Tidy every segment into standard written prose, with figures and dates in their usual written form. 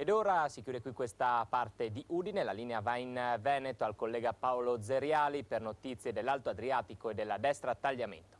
Ed ora si chiude qui questa parte di Udine, la linea va in Veneto al collega Paolo Zeriali per notizie dell'Alto Adriatico e della destra tagliamento.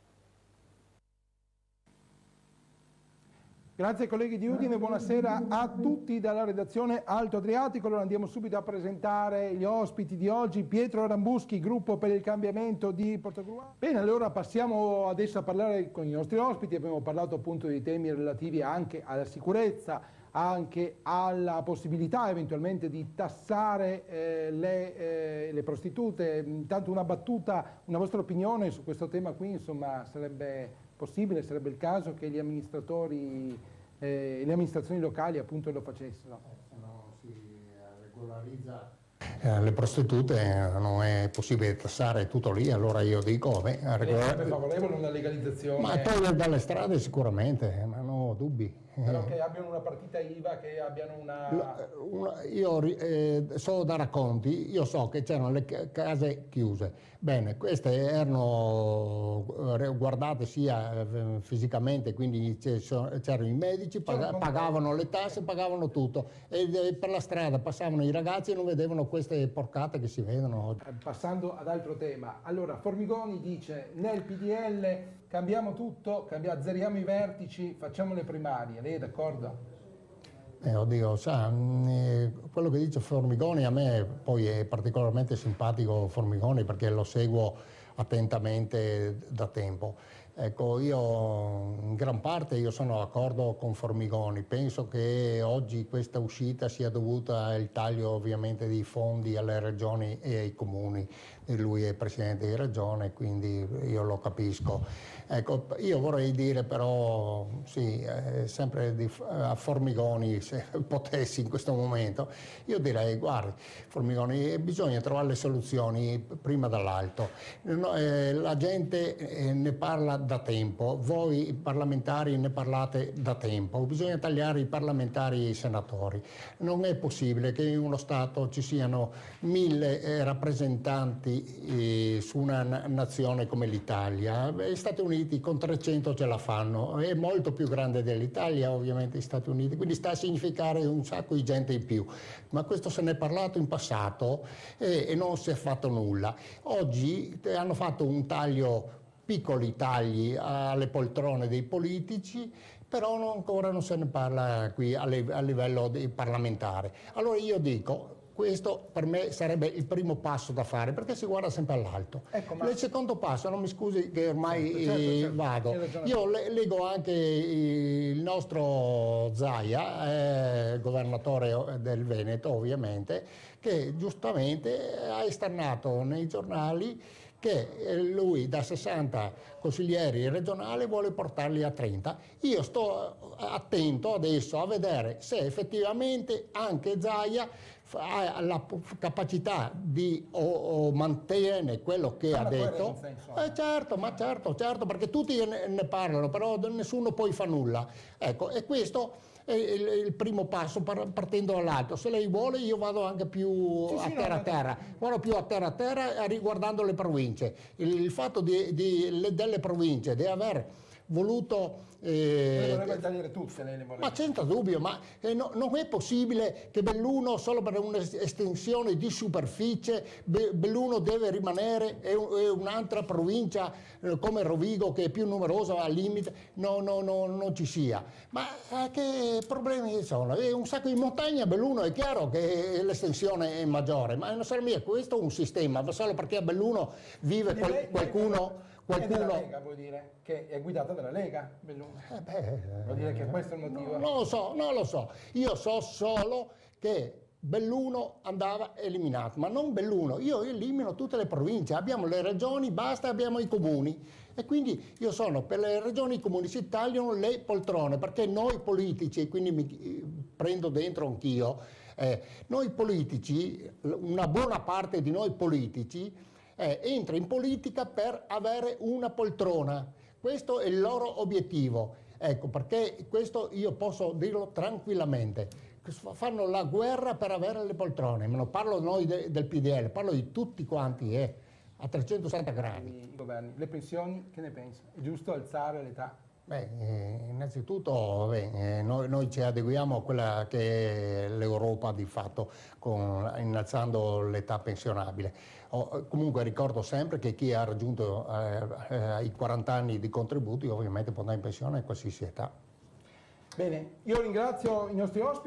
Grazie colleghi di Udine, buonasera a tutti dalla redazione Alto Adriatico. Allora andiamo subito a presentare gli ospiti di oggi. Pietro Rambuschi, gruppo per il cambiamento di Portogruaro. Bene, allora passiamo adesso a parlare con i nostri ospiti. Abbiamo parlato appunto di temi relativi anche alla sicurezza, anche alla possibilità eventualmente di tassare le prostitute. Intanto una battuta, una vostra opinione su questo tema qui, insomma, sarebbe possibile, sarebbe il caso che gli amministratori e le amministrazioni locali appunto lo facessero? Se non si regolarizza le prostitute non è possibile tassare tutto lì, allora io dico sarebbe favorevole una legalizzazione, ma togliere dalle strade sicuramente, ma no dubbi. Però che abbiano una partita IVA, che abbiano Io so da racconti, io so che c'erano le case chiuse, bene, queste erano guardate sia fisicamente, quindi c'erano i medici, pagavano le tasse, pagavano tutto, e per la strada passavano i ragazzi e non vedevano queste porcate che si vedono oggi. Passando ad altro tema, allora Formigoni dice nel PDL cambiamo tutto, azzeriamo i vertici, facciamo le primarie, lei è d'accordo? Oddio, sa, quello che dice Formigoni a me poi è particolarmente simpatico Formigoni perché lo seguo attentamente da tempo. Ecco, io in gran parte io sono d'accordo con Formigoni, penso che oggi questa uscita sia dovuta al taglio ovviamente dei fondi alle regioni e ai comuni, e lui è presidente di regione, quindi io lo capisco. Ecco, io vorrei dire però, sì, sempre a Formigoni, se potessi in questo momento, io direi, guardi, Formigoni, bisogna trovare le soluzioni prima dall'alto. La gente ne parla da tempo, voi parlamentari ne parlate da tempo, bisogna tagliare i parlamentari e i senatori. Non è possibile che in uno Stato ci siano 1000 rappresentanti su una nazione come l'Italia. Gli Stati Uniti con 300 ce la fanno, è molto più grande dell'Italia ovviamente gli Stati Uniti, quindi sta a significare un sacco di gente in più, ma questo se ne è parlato in passato e non si è fatto nulla. Oggi hanno fatto un taglio, piccoli tagli alle poltrone dei politici, però ancora non se ne parla qui a livello parlamentare. Allora io dico, questo per me sarebbe il primo passo da fare, perché si guarda sempre all'alto. Ecco, il secondo passo, non mi scusi che ormai certo, vado, io leggo anche il nostro Zaia, governatore del Veneto ovviamente, che giustamente ha esternato nei giornali che lui da 60 consiglieri regionali vuole portarli a 30. Io sto attento adesso a vedere se effettivamente anche Zaia ha la capacità di o mantiene quello che ha detto. Certo, perché tutti ne parlano, però nessuno poi fa nulla. Ecco, e questo è il primo passo partendo dall'alto. Se lei vuole io vado anche più a terra, vado più a terra riguardando le province. Il fatto delle province di aver voluto vorrebbe tagliare tutte, lei le vorrebbe. Ma senza dubbio, ma non è possibile che Belluno solo per un'estensione di superficie Belluno deve rimanere e un'altra provincia come Rovigo, che è più numerosa al limite, non ci sia. Ma che problemi sono? È un sacco di montagna a Belluno, è chiaro che l'estensione è maggiore, ma non sarà mica questo un sistema, solo perché a Belluno vive qualcuno. È della Lega, vuol dire che è guidata dalla Lega, Belluno. Vuol dire che questo è il motivo? Non lo so. Io so solo che Belluno andava eliminato, ma non Belluno. Io elimino tutte le province, abbiamo le regioni, basta, abbiamo i comuni. E quindi io sono per le regioni e i comuni, si tagliano le poltrone, perché noi politici, quindi mi prendo dentro anch'io, noi politici, una buona parte di noi politici, entra in politica per avere una poltrona. Questo è il loro obiettivo. Ecco, perché questo io posso dirlo tranquillamente. Fanno la guerra per avere le poltrone. Ma non parlo noi del PDL, parlo di tutti quanti, a 360 gradi. I governi. Le pensioni, che ne pensa? È giusto alzare l'età Innanzitutto noi ci adeguiamo a quella che è l'Europa di fatto, innalzando l'età pensionabile. Comunque ricordo sempre che chi ha raggiunto i 40 anni di contributi ovviamente può andare in pensione a qualsiasi età. Bene, io ringrazio i nostri ospiti.